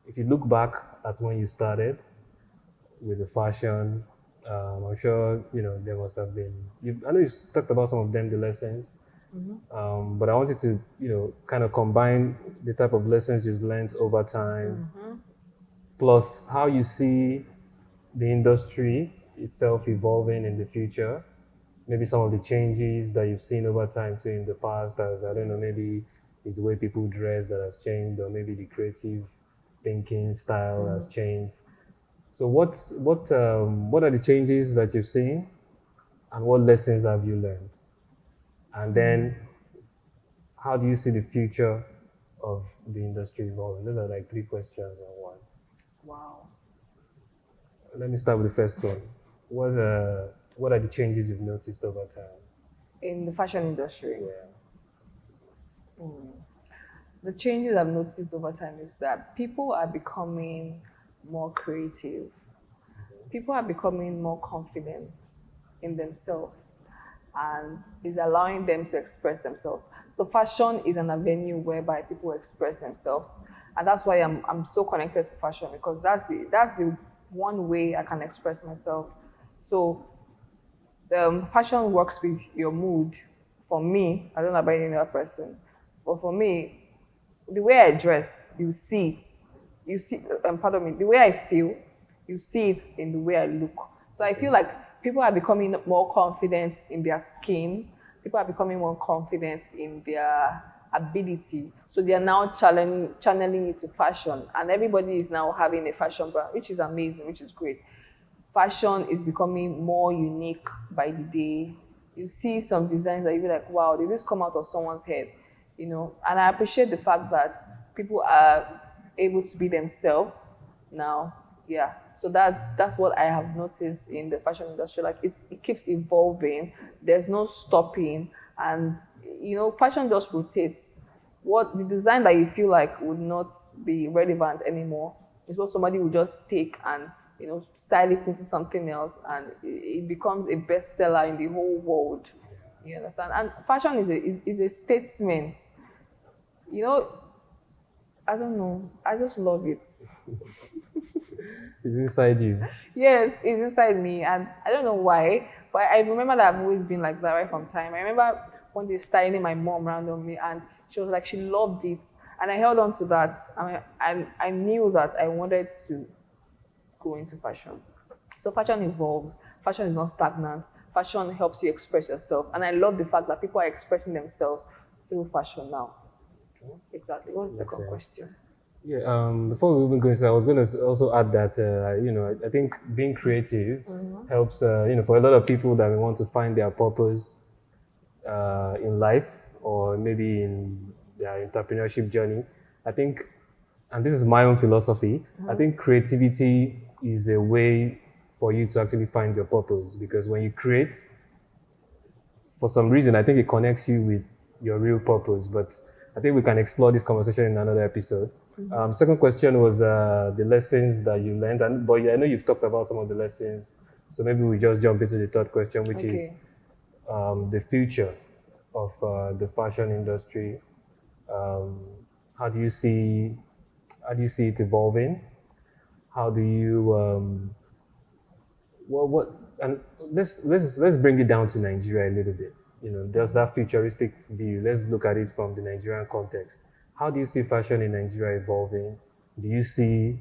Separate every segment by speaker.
Speaker 1: if you look back at when you started with the fashion, I'm sure there must have been. I know you talked about some of them, the lessons, but I wanted to kind of combine the type of lessons you've learned over time, plus how you see the industry itself evolving in the future. Maybe some of the changes that you've seen over time too in the past, as I don't know, maybe it's the way people dress that has changed, or maybe the creative thinking style has changed. So what are the changes that you've seen, and what lessons have you learned? And then how do you see the future of the industry evolving? Those are like three questions in one.
Speaker 2: Wow.
Speaker 1: Let me start with the first one. What are the changes you've noticed over time?
Speaker 2: In the fashion industry,
Speaker 1: Yeah.
Speaker 2: the changes I've noticed over time is that people are becoming more creative. People are becoming more confident in themselves and is allowing them to express themselves. So fashion is an avenue whereby people express themselves. And that's why I'm so connected to fashion, because that's the one way I can express myself. So fashion works with your mood. For me, I don't know about any other person, but for me, the way I dress, you see it. You see, pardon me, the way I feel, you see it in the way I look. So I feel like people are becoming more confident in their skin. People are becoming more confident in their ability. So they are now channeling it to fashion. And everybody is now having a fashion brand, which is amazing, which is great. Fashion is becoming more unique by the day. You see some designs that you be like, wow, did this come out of someone's head? And I appreciate the fact that people are able to be themselves now. Yeah. So that's what I have noticed in the fashion industry. Like it keeps evolving. There's no stopping, and fashion just rotates. What the design that you feel like would not be relevant anymore is what somebody will just take and style it into something else, and it becomes a bestseller in the whole world. You understand? And fashion is a statement. I don't know. I just love it.
Speaker 1: It's inside you.
Speaker 2: Yes, it's inside me, and I don't know why, but I remember that I've always been like that right from time. I remember one day styling my mom randomly, and she was like, she loved it, and I held on to that, and I knew that I wanted to go into fashion. So fashion evolves. Fashion is not stagnant. Fashion helps you express yourself, and I love the fact that people are expressing themselves through fashion now. Exactly. What's the second question?
Speaker 1: Yeah, before we even go inside, I was going to also add that, I think being creative helps, for a lot of people that want to find their purpose in life, or maybe in their entrepreneurship journey. I think, and this is my own philosophy, I think creativity is a way for you to actually find your purpose, because when you create, for some reason, I think it connects you with your real purpose. But I think we can explore this conversation in another episode. Second question was the lessons that you learned, but I know you've talked about some of the lessons, so maybe we just jump into the third question, which is the future of the fashion industry. How do you see it evolving? How do you what and let's bring it down to Nigeria a little bit. There's that futuristic view. Let's look at it from the Nigerian context. How do you see fashion in Nigeria evolving? Do you see,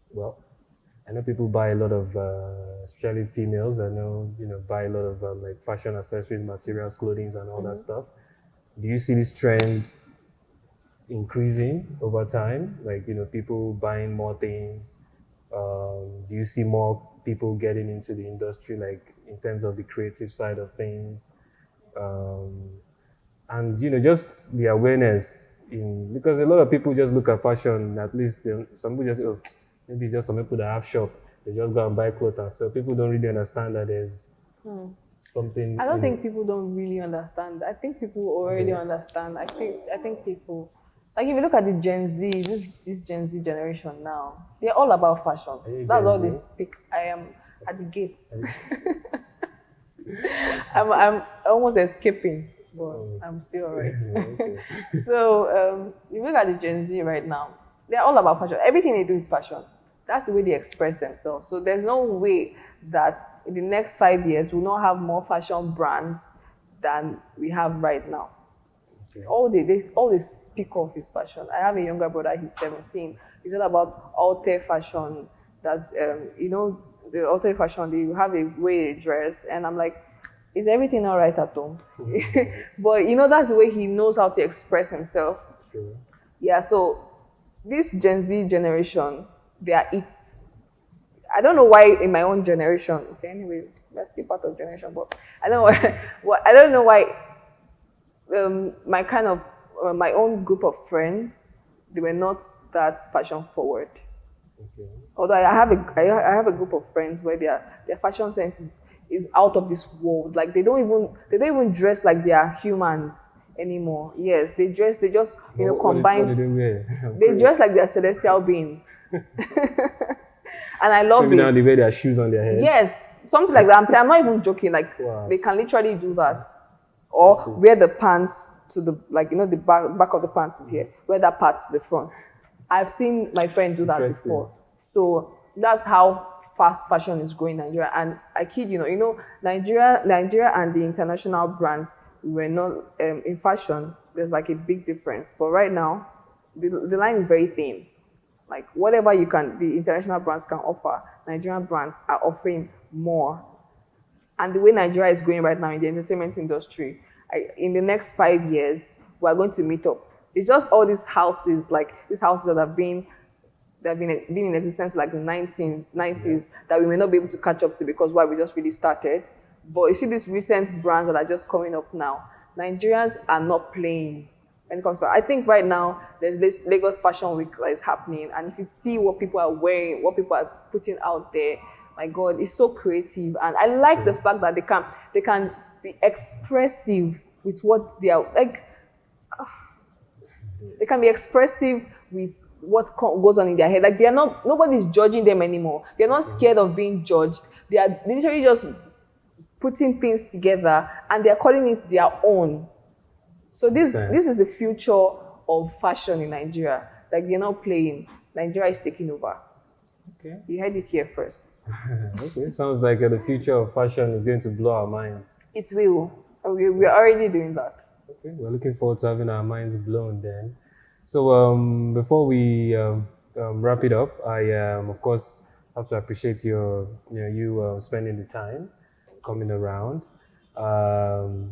Speaker 1: well, I know people buy a lot of, especially females, I know, buy a lot of like fashion accessories, materials, clothing, and all that stuff. Do you see this trend increasing over time? Like, people buying more things? Do you see more people getting into the industry, like in terms of the creative side of things? And just the awareness because a lot of people just look at fashion, at least some people just maybe just some people that have shop, they just go and buy clothes and sell. People don't really understand that there's something.
Speaker 2: I don't think people don't really understand. I think people already understand. I think people, like, if you look at the Gen Z, this Gen Z generation now, they're all about fashion. That's all they speak. I am at the gates. I'm almost escaping, but I'm still alright.
Speaker 1: Okay.
Speaker 2: So you look at the Gen Z right now. They're all about fashion. Everything they do is fashion. That's the way they express themselves. So there's no way that in the next 5 years we'll not have more fashion brands than we have right now. Okay. All they speak of is fashion. I have a younger brother, he's 17. He's all about alter fashion. That's the alter fashion, they have a way they dress, and I'm like, is everything all right at home? But that's the way he knows how to express himself.
Speaker 1: Sure.
Speaker 2: Yeah, so this Gen Z generation, they are it. I don't know why in my own generation, okay, anyway, we're still part of generation, but I don't know why my own group of friends, they were not that fashion forward. Okay. Although I have a group of friends where their fashion sense is out of this world. Like they don't even dress like they are humans anymore. Yes, they just combine.
Speaker 1: What do they wear?
Speaker 2: They dress like they are celestial beings. And I love
Speaker 1: maybe
Speaker 2: it.
Speaker 1: Now they wear their shoes on their head.
Speaker 2: Yes, something like that. I'm not even joking. Like wow. They can literally do that, or wear the pants to the the back of the pants is here. Wear that part to the front. I've seen my friend do that before. So that's how fast fashion is growing in Nigeria. And I kid Nigeria and the international brands were not in fashion. There's like a big difference. But right now, the line is very thin. Like whatever the international brands can offer, Nigerian brands are offering more. And the way Nigeria is going right now in the entertainment industry, in the next 5 years, we are going to meet up. It's just all these houses, like these houses that have been in existence like the 1990s, that we may not be able to catch up to because we just really started. But you see these recent brands that are just coming up now. Nigerians are not playing when it comes to. I think right now there's this Lagos Fashion Week that is happening, and if you see what people are wearing, what people are putting out there, my God, it's so creative, and I like the fact that they can be expressive with what they are like. They can be expressive with what goes on in their head. Like nobody's judging them anymore. They're not scared of being judged. They are literally just putting things together and they're calling it their own. So this is the future of fashion in Nigeria. Like they're not playing. Nigeria is taking over. Okay. You heard it here first.
Speaker 1: Okay. Sounds like the future of fashion is going to blow our minds.
Speaker 2: It will. We're already doing that.
Speaker 1: Okay, we're looking forward to having our minds blown then. So before we wrap it up, I of course have to appreciate you spending the time coming around. On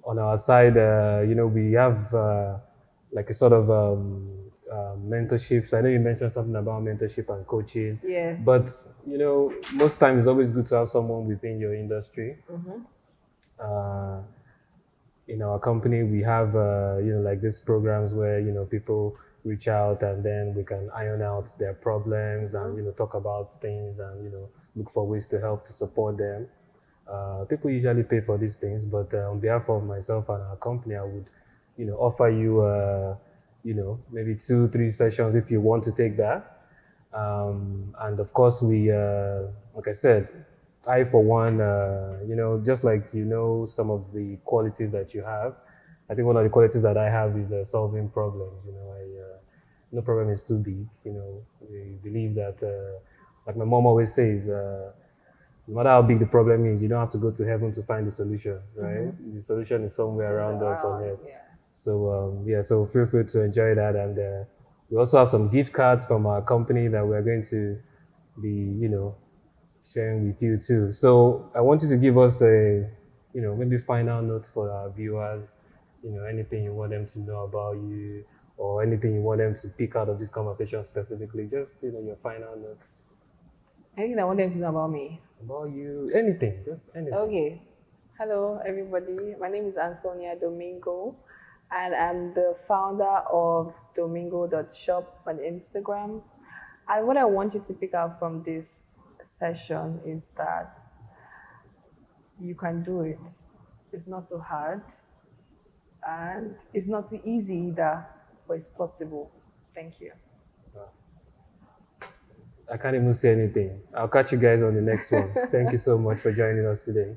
Speaker 1: our side, we have like a sort of mentorships. I know you mentioned something about mentorship and coaching.
Speaker 2: Yeah.
Speaker 1: But most times it's always good to have someone within your industry. Mm-hmm. In our company, we have, like these programs where, people reach out and then we can iron out their problems and, talk about things and, look for ways to help to support them. People usually pay for these things, but on behalf of myself and our company, I would, offer you, maybe 2-3 sessions if you want to take that. And of course, we, like I said, I, for one, just like some of the qualities that you have, I think one of the qualities that I have is solving problems. No problem is too big. We believe that, like my mom always says, no matter how big the problem is, you don't have to go to heaven to find the solution, right? Mm-hmm. The solution is somewhere around us on earth. Yeah. So, so feel free to enjoy that. And we also have some gift cards from our company that we're going to be, sharing with you too. So I want you to give us maybe final notes for our viewers, anything you want them to know about you or anything you want them to pick out of this conversation specifically, just, your final notes.
Speaker 2: Anything I want them to know about me?
Speaker 1: About you, anything, just anything.
Speaker 2: Okay. Hello, everybody. My name is Anthonia Domingo, and I'm the founder of Domingo.Shop on Instagram. And what I want you to pick out from this session is that you can do it. It's not so hard and it's not too easy either, but it's possible. Thank you.
Speaker 1: I can't even say anything. I'll catch you guys on the next one. Thank you so much for joining us today.